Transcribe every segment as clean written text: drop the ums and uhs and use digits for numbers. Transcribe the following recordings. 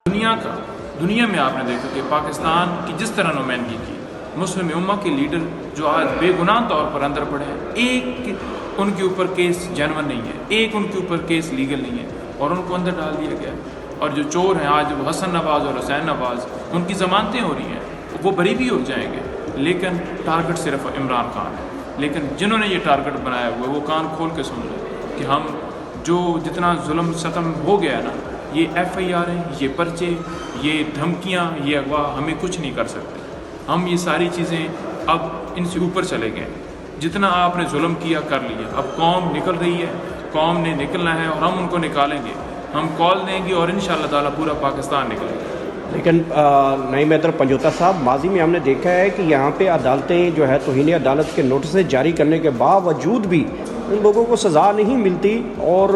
دنیا میں آپ نے دیکھا کہ پاکستان کی جس طرح نمائندگی کی مسلم امہ کے لیڈر جو آج بے گناہ طور پر اندر پڑے ہیں، ایک ان کے اوپر کیس جینون نہیں ہے، ایک ان کے اوپر کیس لیگل نہیں ہے اور ان کو اندر ڈال دیا گیا ہے۔ اور جو چور ہیں آج وہ حسن نواز اور حسین نواز، ان کی ضمانتیں ہو رہی ہیں، وہ بری بھی ہو جائیں گے، لیکن ٹارگٹ صرف عمران خان ہے۔ لیکن جنہوں نے یہ ٹارگٹ بنایا ہوا ہے وہ کان کھول کے سن لیں کہ ہم جو جتنا ظلم ستم ہو گیا ہے نا، یہ FIR ہیں، یہ پرچے، یہ دھمکیاں، یہ اغوا ہمیں کچھ نہیں کر سکتے۔ ہم یہ ساری چیزیں اب ان سے اوپر چلے گئے۔ جتنا آپ نے ظلم کیا کر لیا، اب قوم نکل رہی ہے، قوم نے نکلنا ہے اور ہم ان کو نکالیں گے، ہم کال دیں گے اور انشاءاللہ تعالیٰ پورا پاکستان نکلے گا۔ لیکن نعیم حیدر پنجوتا صاحب، ماضی میں ہم نے دیکھا ہے کہ یہاں پہ عدالتیں جو ہے توہین عدالت کے نوٹسیں جاری کرنے کے باوجود بھی ان لوگوں کو سزا نہیں ملتی، اور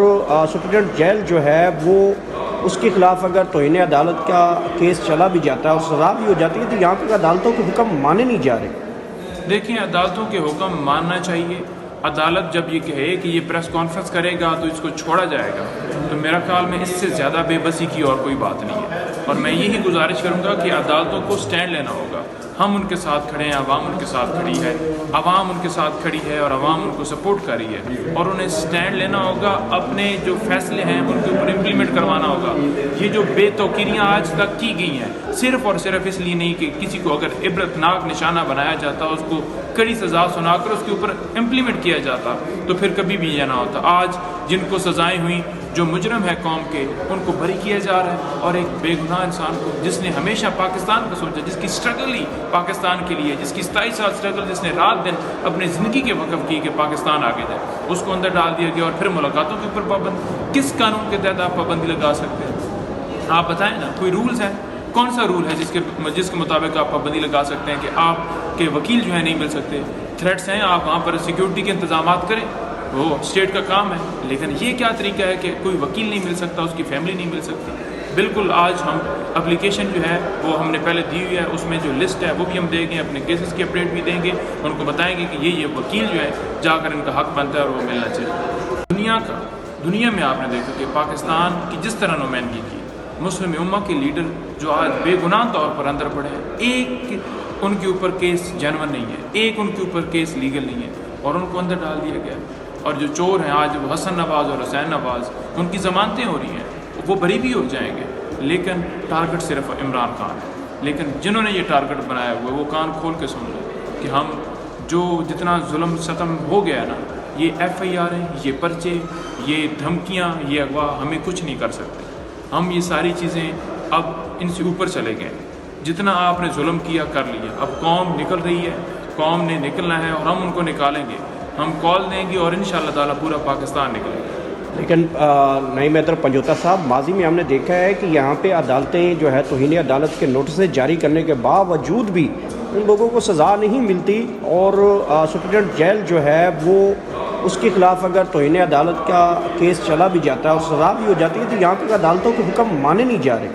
سپرنٹینڈنٹ جیل جو ہے وہ اس کے خلاف اگر توہین عدالت کا کیس چلا بھی جاتا ہے اور سزا بھی ہو جاتی ہے تو یہاں پہ عدالتوں کے حکم مانے نہیں جا رہے۔ دیکھیں، عدالتوں کے حکم ماننا چاہیے۔ عدالت جب یہ کہے کہ یہ پریس کانفرنس کرے گا تو اس کو چھوڑا جائے گا، تو میرا خیال میں اس سے زیادہ بے بسی کی اور کوئی بات نہیں ہے۔ اور میں یہی گزارش کروں گا کہ عدالتوں کو سٹینڈ لینا ہوگا۔ ہم ان کے ساتھ کھڑے ہیں، عوام ان کے ساتھ کھڑی ہے، عوام ان کے ساتھ کھڑی ہے اور عوام ان کو سپورٹ کر رہی ہے، اور انہیں سٹینڈ لینا ہوگا، اپنے جو فیصلے ہیں ان کے اوپر امپلیمنٹ کروانا ہوگا۔ یہ جو بے توقیریاں آج تک کی گئی ہیں، صرف اور صرف اس لیے نہیں کہ کسی کو اگر عبرتناک نشانہ بنایا جاتا، اس کو کڑی سزا سنا کر اس کے اوپر امپلیمنٹ کیا جاتا، تو پھر کبھی بھی یہ نہ ہوتا۔ آج جن کو سزائیں ہوئیں، جو مجرم ہے قوم کے، ان کو بری کیا جا رہا ہے، اور ایک بے گناہ انسان کو جس نے ہمیشہ پاکستان کو سوچا، جس کی اسٹرگل ہی پاکستان کے لیے، جس کی 27 سال اسٹرگل، جس نے رات دن اپنی زندگی کے وقف کی کہ پاکستان آگے جائے، اس کو اندر ڈال دیا گیا۔ اور پھر ملاقاتوں کے اوپر پابند، کس قانون کے تحت آپ پابندی لگا سکتے ہیں؟ آپ بتائیں نا، کوئی رولز ہے؟ کون سا رول ہے جس کے مطابق آپ پابندی لگا سکتے ہیں کہ آپ کے وکیل جو ہے نہیں مل سکتے؟ تھریٹس ہیں، آپ وہاں پر سیکیورٹی کے انتظامات کریں، وہ اسٹیٹ کا کام ہے، لیکن یہ کیا طریقہ ہے کہ کوئی وکیل نہیں مل سکتا، اس کی فیملی نہیں مل سکتی؟ بالکل، آج ہم اپلیکیشن جو ہے وہ ہم نے پہلے دی ہوئی ہے، اس میں جو لسٹ ہے وہ بھی ہم دیں گے، اپنے کیسز کی اپڈیٹ بھی دیں گے، ان کو بتائیں گے کہ یہ وکیل جو ہے جا کر ان کا حق بنتا ہے اور وہ ملنا چاہیے۔ دنیا میں آپ نے دیکھا کہ پاکستان کی جس طرح نمائندگی کی مسلم امہ کے لیڈر جو آج بے گناہ طور پر اندر پڑے ہیں، ایک ان کے اوپر کیس جینون نہیں ہے، ایک ان کے اوپر کیس لیگل نہیں ہے اور ان کو اندر ڈال دیا گیا۔ اور جو چور ہیں آج وہ حسن نواز اور حسین نواز، ان کی ضمانتیں ہو رہی ہیں، وہ بری بھی ہو جائیں گے، لیکن ٹارگٹ صرف عمران خان ہے۔ لیکن جنہوں نے یہ ٹارگٹ بنایا ہوا ہے وہ کان کھول کے سن لیں کہ ہم جو جتنا ظلم ستم ہو گیا ہے نا، یہ FIR ہیں، یہ پرچے، یہ دھمکیاں، یہ اغوا ہمیں کچھ نہیں کر سکتے۔ ہم یہ ساری چیزیں اب ان سے اوپر چلے گئے۔ جتنا آپ نے ظلم کیا کر لیا، اب قوم نکل رہی ہے، قوم نے نکلنا ہے اور ہم ان کو نکالیں گے، ہم کال دیں گے اور انشاءاللہ تعالیٰ پورا پاکستان نکلے گا۔ لیکن نعیم حیدر پنجوتا صاحب، ماضی میں ہم نے دیکھا ہے کہ یہاں پہ عدالتیں جو ہے توہین عدالت کے نوٹسیں جاری کرنے کے باوجود بھی ان لوگوں کو سزا نہیں ملتی، اور سپرنٹینڈنٹ جیل جو ہے وہ اس کے خلاف اگر توہین عدالت کا کیس چلا بھی جاتا ہے اور سزا بھی ہو جاتی ہے تو یہاں پہ عدالتوں کے حکم مانے نہیں جا رہے۔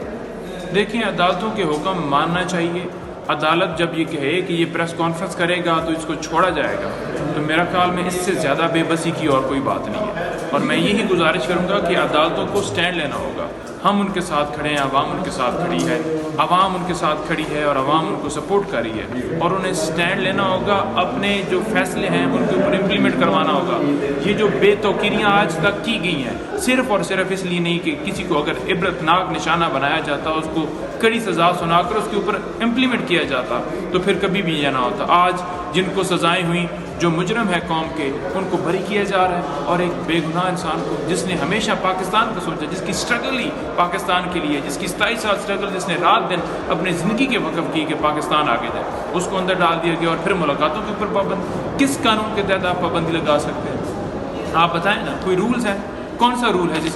دیکھیں، عدالتوں کے حکم ماننا چاہیے۔ عدالت جب یہ کہے کہ یہ پریس کانفرنس کرے گا تو اس کو چھوڑا جائے گا، تو میرا خیال میں اس سے زیادہ بے بسی کی اور کوئی بات نہیں ہے۔ اور میں یہی گزارش کروں گا کہ عدالتوں کو سٹینڈ لینا ہوگا۔ ہم ان کے ساتھ کھڑے ہیں، عوام ان کے ساتھ کھڑی ہے، عوام ان کے ساتھ کھڑی ہے اور عوام ان کو سپورٹ کر رہی ہے، اور انہیں سٹینڈ لینا ہوگا، اپنے جو فیصلے ہیں ان کے اوپر امپلیمنٹ کروانا ہوگا۔ یہ جو بے توقیریاں آج تک کی گئی ہیں، صرف اور صرف اس لیے نہیں کہ کسی کو اگر عبرتناک نشانہ بنایا جاتا، اس کو کڑی سزا سنا کر اس کے اوپر امپلیمنٹ کیا جاتا، تو پھر کبھی بھی یہ نہ ہوتا۔ آج جن کو سزائیں ہوئیں، جو مجرم ہے قوم کے، ان کو بری کیا جا رہا ہے، اور ایک بے گناہ انسان کو جس نے ہمیشہ پاکستان کو سوچا، جس کی اسٹرگل ہی پاکستان کے لیے، جس کی 27 سال اسٹرگل، جس نے رات دن اپنی زندگی کے وقف کی کہ پاکستان آگے جائے، اس کو اندر ڈال دیا گیا۔ اور پھر ملاقاتوں کے اوپر پابند، کس قانون کے تحت آپ پابندی لگا سکتے ہیں؟ آپ بتائیں نا، کوئی رولز ہے؟ کون سا رول ہے جس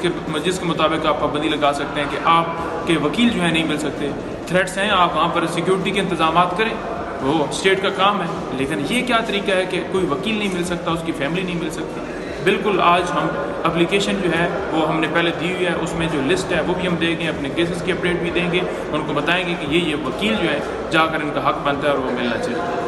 کے مطابق آپ پابندی لگا سکتے ہیں کہ آپ کے وکیل جو ہے نہیں مل سکتے؟ تھریٹس ہیں، آپ وہاں پر سیکیورٹی کے انتظامات کریں، وہ اسٹیٹ کا کام ہے، لیکن یہ کیا طریقہ ہے کہ کوئی وکیل نہیں مل سکتا، اس کی فیملی نہیں مل سکتی؟ بالکل، آج ہم اپلیکیشن جو ہے وہ ہم نے پہلے دی ہوئی ہے، اس میں جو لسٹ ہے وہ بھی ہم دیں گے، اپنے کیسز کی اپڈیٹ بھی دیں گے، ان کو بتائیں گے کہ یہ وکیل جو ہے جا کر ان کا حق بنتا ہے اور وہ ملنا چاہیے۔